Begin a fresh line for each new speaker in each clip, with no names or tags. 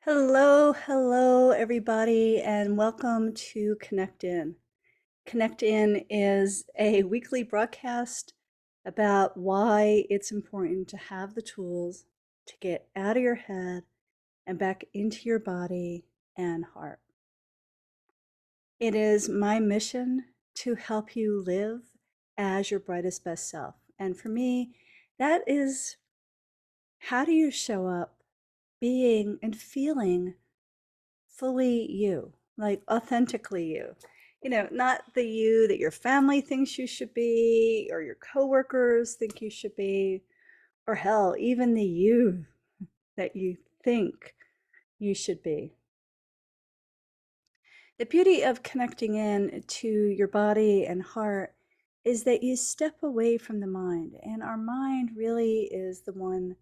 Hello, everybody, and welcome to Connect In. Connect In is a weekly broadcast about why it's important to have the tools to get out of your head and back into your body and heart. It is my mission to help you live as your brightest best self. And for me, that is, how do you show up being and feeling fully you, like authentically you. Not the you that your family thinks you should be, or your coworkers think you should be, or hell, even the you that you think you should be. The beauty of connecting in to your body and heart is that you step away from the mind, and our mind really is the one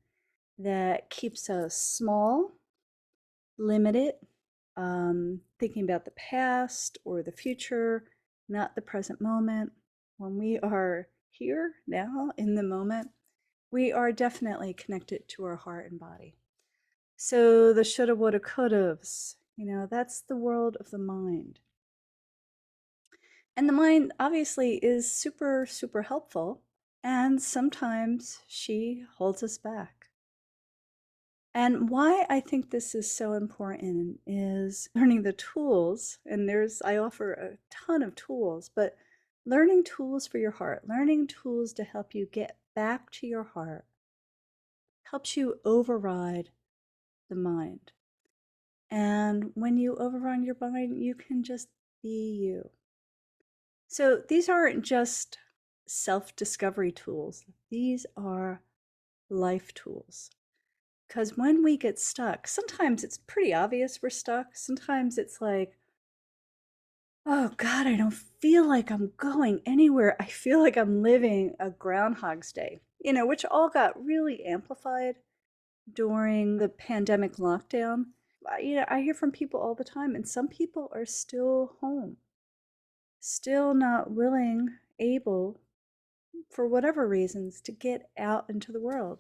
that keeps us small, limited, thinking about the past or the future, not the present moment. When we are here now in the moment, we are definitely connected to our heart and body. So the shoulda, woulda, couldas, that's the world of the mind. And the mind obviously is super, super helpful. And sometimes she holds us back. And why I think this is so important is learning the tools. And I offer a ton of tools, but learning tools for your heart, learning tools to help you get back to your heart, helps you override the mind. And when you override your mind, you can just be you. So these aren't just self-discovery tools. These are life tools. Because when we get stuck, sometimes it's pretty obvious we're stuck. Sometimes it's like, oh God, I don't feel like I'm going anywhere. I feel like I'm living a Groundhog's Day, which all got really amplified during the pandemic lockdown. I hear from people all the time, and some people are still home, still not willing, able, for whatever reasons, to get out into the world.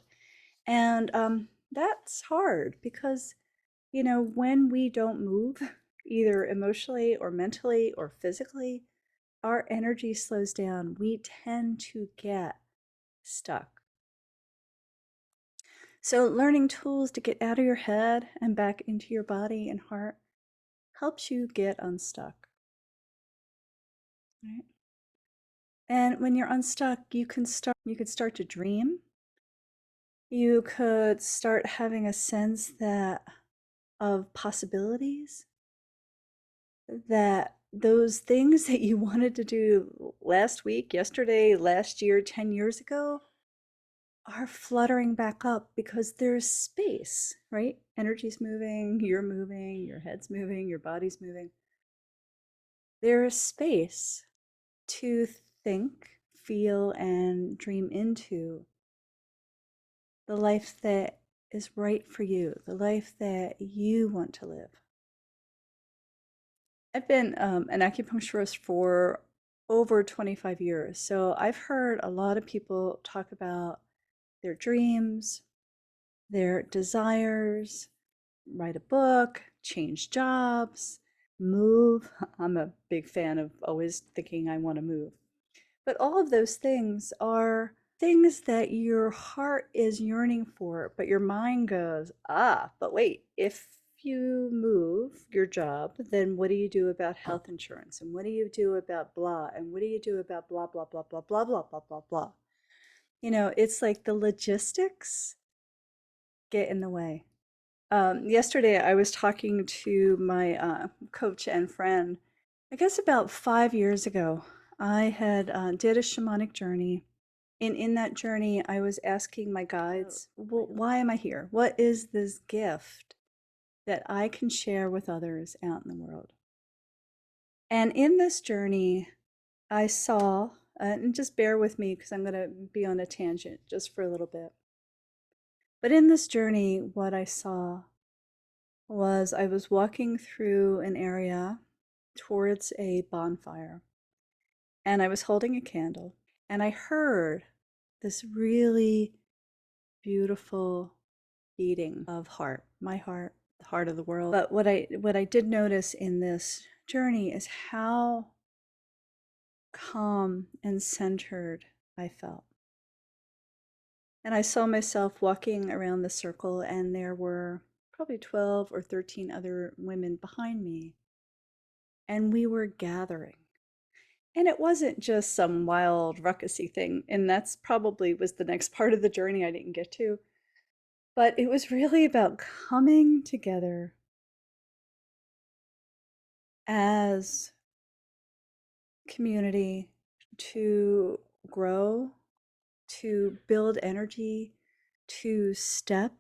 And that's hard because, when we don't move, either emotionally or mentally or physically, our energy slows down. We tend to get stuck. So, learning tools to get out of your head and back into your body and heart helps you get unstuck. Right? And when you're unstuck, you can start to dream. You could start having a sense of possibilities, that those things that you wanted to do last week, yesterday, last year, 10 years ago are fluttering back up because there's space, right? Energy's moving, your head's moving, your body's moving. There's space to think, feel, and dream into the life that is right for you, the life that you want to live. I've been an acupuncturist for over 25 years, so I've heard a lot of people talk about their dreams, their desires, write a book, change jobs, move. I'm a big fan of always thinking I want to move. But all of those things are things that your heart is yearning for, but your mind goes, but wait, if you move your job, then what do you do about health insurance? And what do you do about blah? And what do you do about blah, blah, blah, blah, blah, blah, blah, blah, blah? It's like the logistics get in the way. Yesterday, I was talking to my coach and friend. I guess about 5 years ago, I had did a shamanic journey. And in that journey, I was asking my guides, well, why am I here? What is this gift that I can share with others out in the world? And in this journey, I saw, and just bear with me because I'm going to be on a tangent just for a little bit. But in this journey, what I saw was I was walking through an area towards a bonfire, and I was holding a candle, and I heard this really beautiful beating of heart, my heart, the heart of the world. But what I did notice in this journey is how calm and centered I felt. And I saw myself walking around the circle, and there were probably 12 or 13 other women behind me, and we were gathering. And it wasn't just some wild ruckusy thing, and that's probably was the next part of the journey I didn't get to. But it was really about coming together as community to grow, to build energy, to step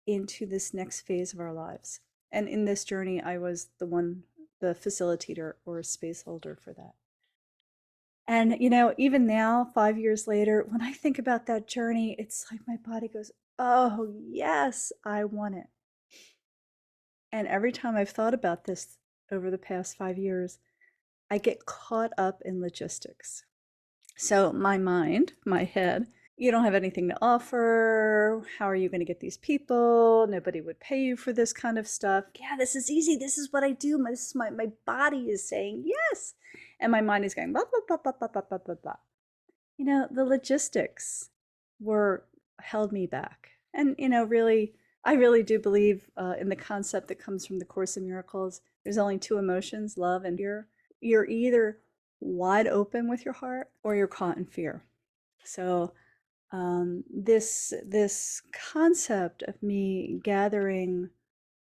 into this next phase of our lives. And in this journey, I was the facilitator or space holder for that. And, even now, 5 years later, when I think about that journey, it's like my body goes, oh, yes, I want it. And every time I've thought about this over the past 5 years, I get caught up in logistics. So my mind, my head, you don't have anything to offer. How are you going to get these people? Nobody would pay you for this kind of stuff. Yeah, this is easy. This is what I do. My body is saying yes. And my mind is going blah, blah, blah, blah, blah, blah, blah, blah, blah. The logistics were held me back. And, really, I really do believe in the concept that comes from the Course in Miracles. There's only two emotions, love and fear. You're either wide open with your heart or you're caught in fear. So this concept of me gathering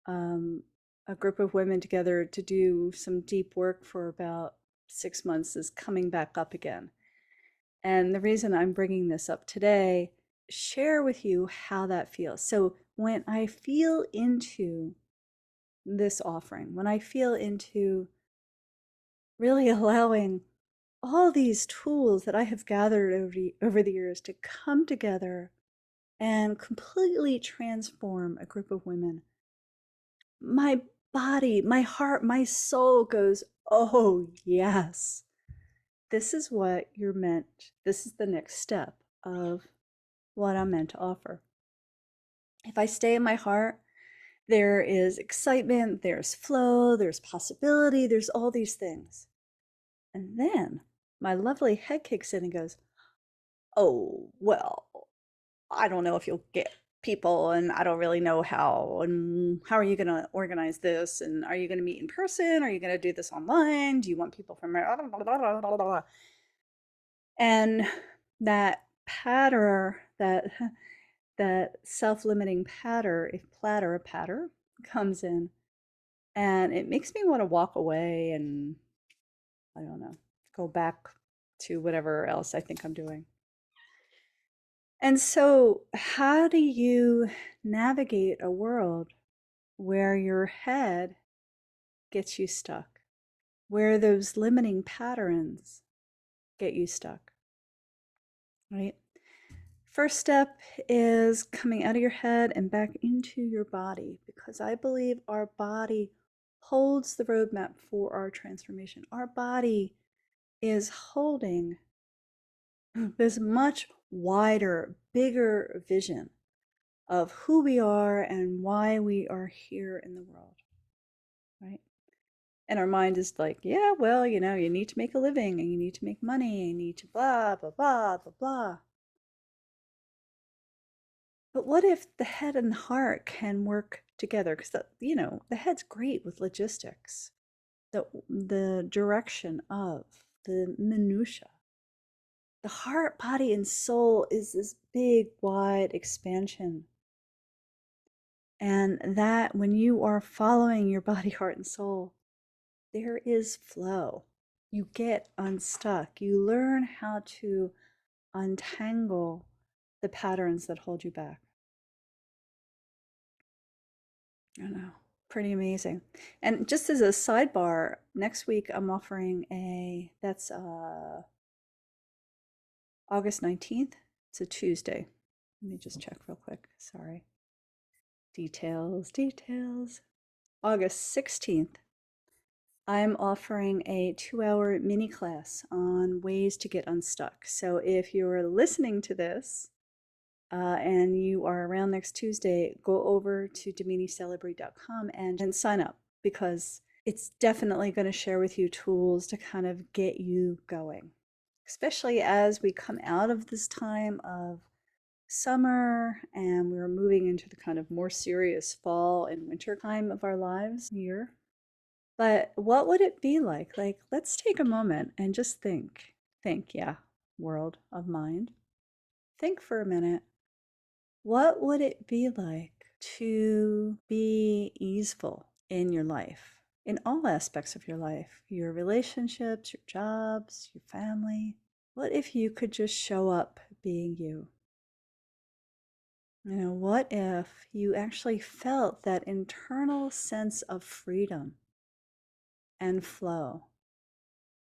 a group of women together to do some deep work for about 6 months is coming back up again. And the reason I'm bringing this up today, share with you how that feels. So when I feel into this offering, when I feel into really allowing all these tools that I have gathered over the years to come together and completely transform a group of women, my body, my heart, my soul goes, oh, yes, this is what you're meant. This is the next step of what I'm meant to offer. If I stay in my heart, there is excitement, there's flow, there's possibility, there's all these things. And then my lovely head kicks in and goes, oh, well, I don't know if you'll get people, and I don't really know how, and how are you going to organize this, and are you going to meet in person, are you going to do this online, do you want people from and that patter, that self-limiting patter comes in, and it makes me want to walk away and, I don't know, go back to whatever else I think I'm doing. And so, how do you navigate a world where your head gets you stuck, where those limiting patterns get you stuck, right? First step is coming out of your head and back into your body, because I believe our body holds the roadmap for our transformation. Our body is holding this much wider, bigger vision of who we are and why we are here in the world, right? And our mind is like, yeah, well, you need to make a living and you need to make money and you need to blah, blah, blah, blah, blah. But what if the head and the heart can work together? Because the head's great with logistics, the direction of the minutia. The heart, body, and soul is this big, wide expansion. And that when you are following your body, heart, and soul, there is flow. You get unstuck. You learn how to untangle the patterns that hold you back. I don't know. Pretty amazing. And just as a sidebar, next week I'm offering that's August 19th. It's a Tuesday. Let me just check real quick. Sorry. Details. August 16th, I'm offering a 2-hour mini class on ways to get unstuck. So if you're listening to this and you are around next Tuesday, go over to DaminiCelebrate.com and sign up, because it's definitely going to share with you tools to kind of get you going, especially as we come out of this time of summer and we're moving into the kind of more serious fall and winter time of our lives here. But what would it be like? Like, let's take a moment and just think, yeah, world of mind. Think for a minute. What would it be like to be easeful in your life, in all aspects of your life, your relationships, your jobs, your family? What if you could just show up being you? What if you actually felt that internal sense of freedom and flow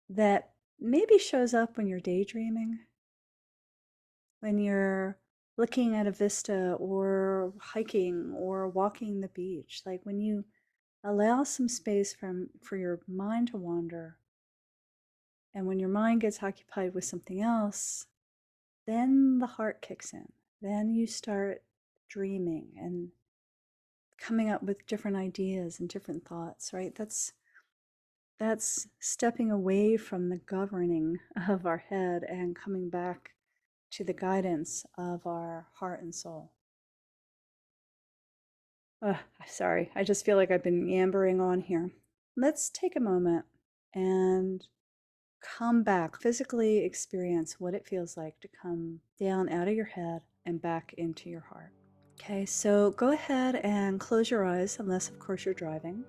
that maybe shows up when you're daydreaming, when you're looking at a vista or hiking or walking the beach, like when you allow some space for your mind to wander. And when your mind gets occupied with something else, then the heart kicks in. Then you start dreaming and coming up with different ideas and different thoughts, right? That's stepping away from the governing of our head and coming back to the guidance of our heart and soul. Sorry, I just feel like I've been yammering on here. Let's take a moment and come back, physically experience what it feels like to come down out of your head and back into your heart. Okay, so go ahead and close your eyes, unless, of course, you're driving.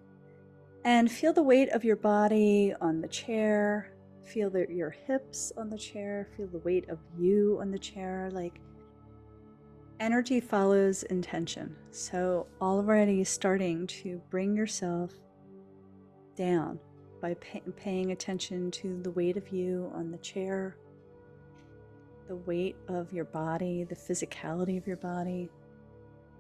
And feel the weight of your body on the chair. Feel your hips on the chair. Feel the weight of you on the chair. Like, energy follows intention. So already starting to bring yourself down by paying attention to the weight of you on the chair, the weight of your body, the physicality of your body.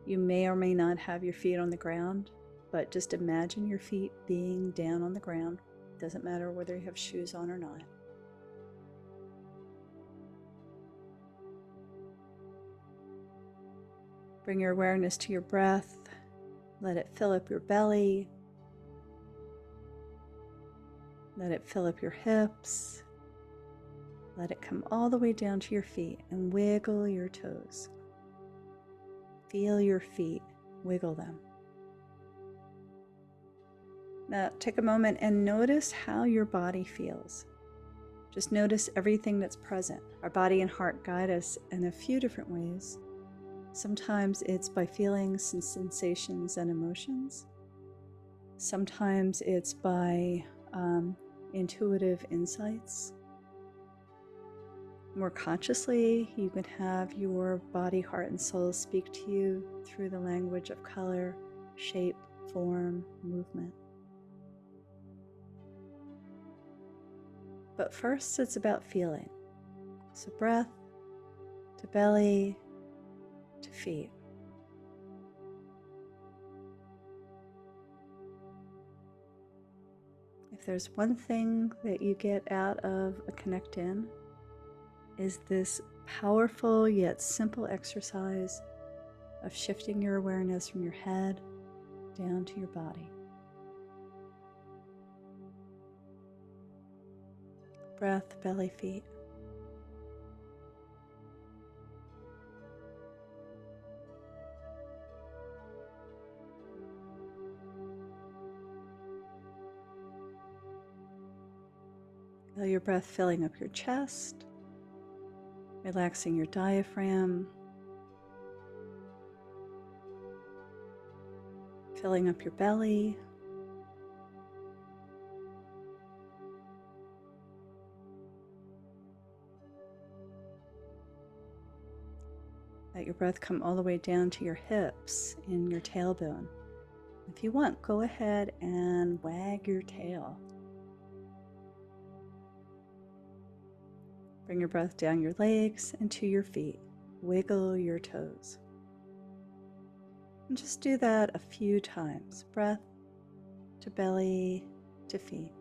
You may or may not have your feet on the ground, but just imagine your feet being down on the ground. Doesn't matter whether you have shoes on or not. Bring your awareness to your breath. Let it fill up your belly. Let it fill up your hips. Let it come all the way down to your feet and wiggle your toes. Feel your feet, wiggle them. Now take a moment and notice how your body feels. Just notice everything that's present. Our body and heart guide us in a few different ways. Sometimes it's by feelings and sensations and emotions. Sometimes it's by intuitive insights. More consciously, you can have your body, heart, and soul speak to you through the language of color, shape, form, movement. But first, it's about feeling. So breath to belly to feet. If there's one thing that you get out of a Connect In, is this powerful yet simple exercise of shifting your awareness from your head down to your body. Breath, belly, feet. Feel your breath filling up your chest, relaxing your diaphragm, filling up your belly. Let your breath come all the way down to your hips and your tailbone. If you want, go ahead and wag your tail. Bring your breath down your legs and to your feet. Wiggle your toes. And just do that a few times. Breath to belly to feet.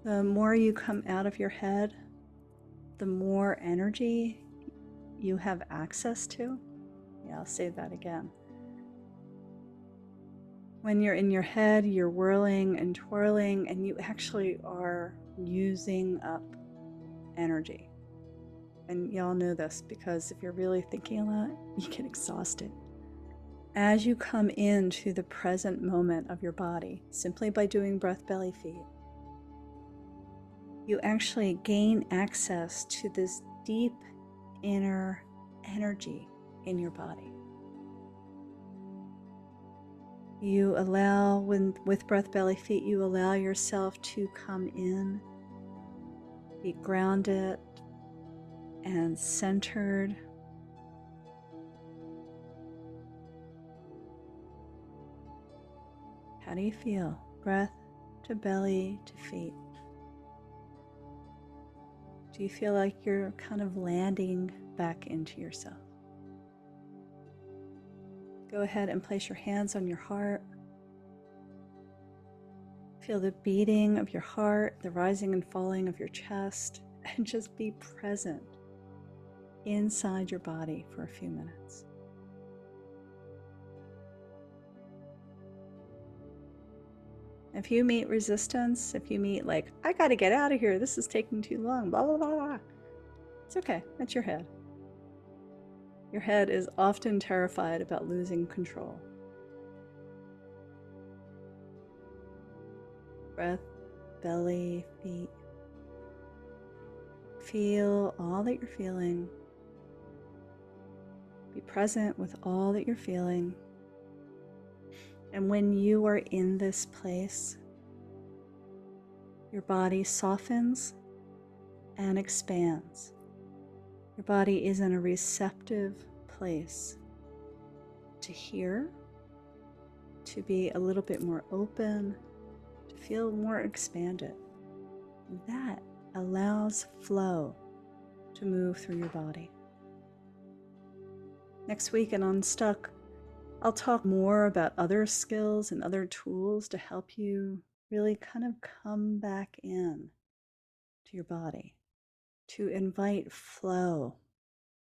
The more you come out of your head, the more energy you have access to. Yeah, I'll say that again. When you're in your head, you're whirling and twirling, and you actually are using up energy. And y'all know this because if you're really thinking a lot, you get exhausted. As you come into the present moment of your body, simply by doing breath, belly, feet, you actually gain access to this deep inner energy in your body. You allow, with breath, belly, feet, you allow yourself to come in, be grounded and centered. How do you feel? Breath to belly to feet. Do you feel like you're kind of landing back into yourself? Go ahead and place your hands on your heart. Feel the beating of your heart, the rising and falling of your chest, and just be present inside your body for a few minutes. If you meet resistance, if you meet like, I gotta get out of here, this is taking too long, blah, blah, blah, blah, it's okay, that's your head. Your head is often terrified about losing control. Breath, belly, feet. Feel all that you're feeling. Be present with all that you're feeling. And when you are in this place, your body softens and expands. Your body is in a receptive place to hear, to be a little bit more open, to feel more expanded. That allows flow to move through your body. Next week in UNstuck, I'll talk more about other skills and other tools to help you really kind of come back in to your body, to invite flow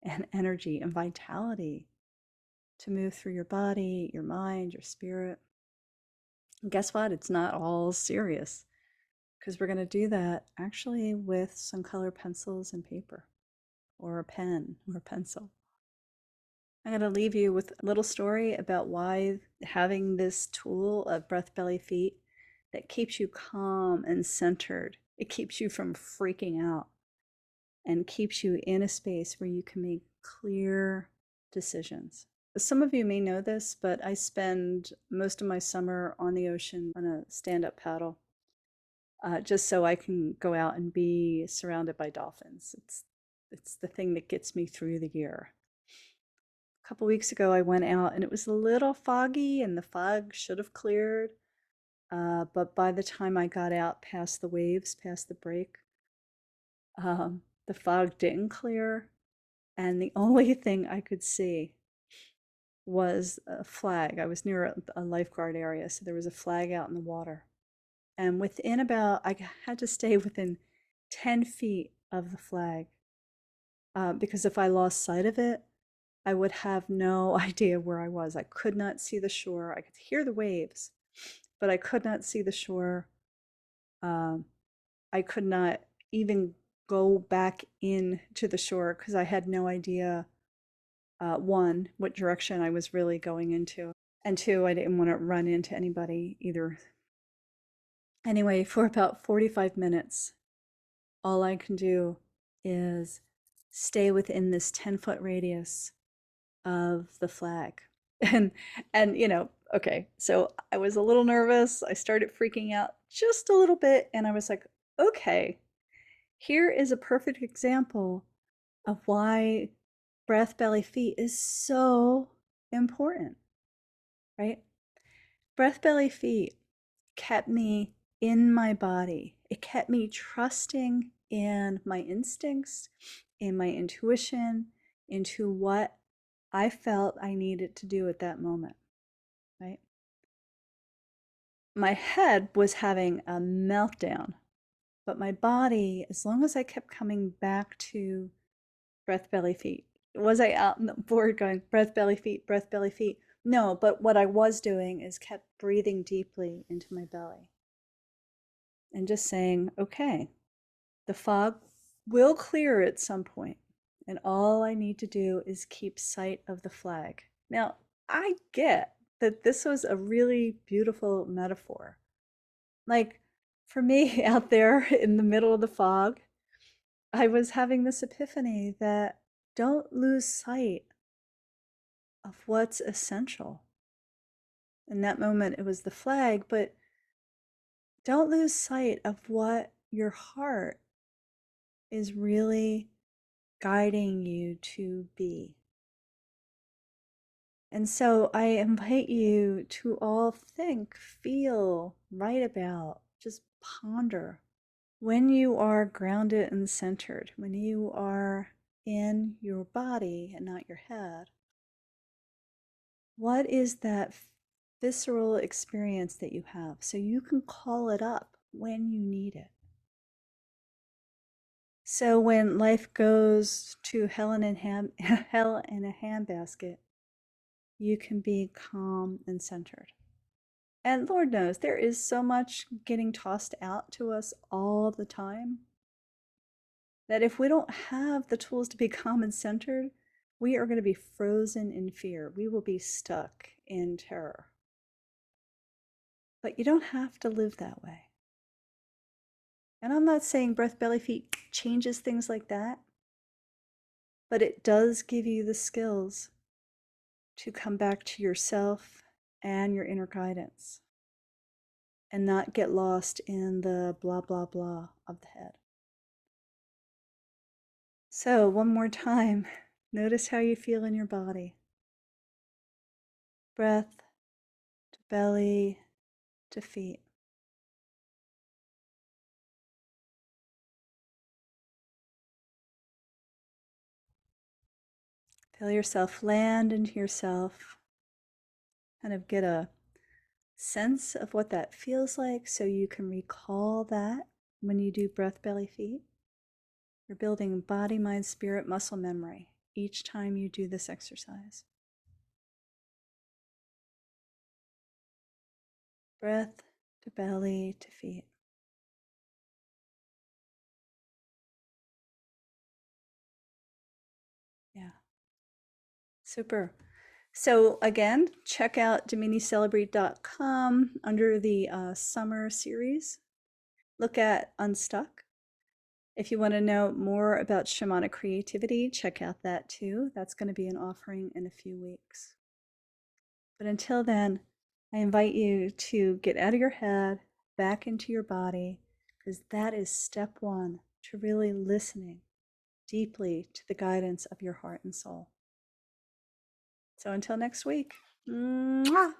and energy and vitality to move through your body, your mind, your spirit. And guess what? It's not all serious, because we're going to do that actually with some color pencils and paper, or a pen or a pencil. I'm going to leave you with a little story about why having this tool of breath, belly, feet that keeps you calm and centered, it keeps you from freaking out and keeps you in a space where you can make clear decisions. Some of you may know this, but I spend most of my summer on the ocean on a stand-up paddle, just so I can go out and be surrounded by dolphins. It's the thing that gets me through the year. A couple weeks ago, I went out and it was a little foggy and the fog should have cleared. But by the time I got out past the waves, past the break, the fog didn't clear. And the only thing I could see was a flag. I was near a lifeguard area, so there was a flag out in the water. And I had to stay within 10 feet of the flag, because if I lost sight of it, I would have no idea where I was. I could not see the shore. I could hear the waves, but I could not see the shore. I could not even go back in to the shore because I had no idea, one, what direction I was really going into, and two, I didn't want to run into anybody either. Anyway, for about 45 minutes, all I can do is stay within this 10-foot radius of the flag. And okay, so I was a little nervous. I started freaking out just a little bit, and I was like, okay, here is a perfect example of why breath, belly, feet is so important, right? Breath, belly, feet kept me in my body. It kept me trusting in my instincts, in my intuition, into what I felt I needed to do at that moment, right? My head was having a meltdown But my body, as long as I kept coming back to breath, belly, feet, was I out on the board going breath, belly, feet, breath, belly, feet? No, but what I was doing is kept breathing deeply into my belly and just saying, okay, the fog will clear at some point, and all I need to do is keep sight of the flag. Now, I get that this was a really beautiful metaphor. Like, for me out there in the middle of the fog, I was having this epiphany that don't lose sight of what's essential. In that moment, it was the flag, but don't lose sight of what your heart is really guiding you to be. And so I invite you to all think, feel, write about, just ponder. When you are grounded and centered, when you are in your body and not your head, what is that visceral experience that you have so you can call it up when you need it? So when life goes to hell in a hell in a handbasket, you can be calm and centered. And Lord knows there is so much getting tossed out to us all the time that if we don't have the tools to be calm and centered, we are going to be frozen in fear. We will be stuck in terror. But you don't have to live that way. And I'm not saying breath, belly, feet changes things like that, but it does give you the skills to come back to yourself and your inner guidance and not get lost in the blah, blah, blah of the head. So, one more time, notice how you feel in your body. Breath to belly to feet. Feel yourself land into yourself. Kind of get a sense of what that feels like so you can recall that when you do breath, belly, feet. You're building body, mind, spirit, muscle memory each time you do this exercise. Breath to belly to feet. Yeah. Super. So again, check out DaminiCelebrate.com under the summer series. Look at UNstuck. If you want to know more about shamanic creativity, check out that too. That's going to be an offering in a few weeks. But until then, I invite you to get out of your head, back into your body, because that is step one to really listening deeply to the guidance of your heart and soul. So until next week, mwah!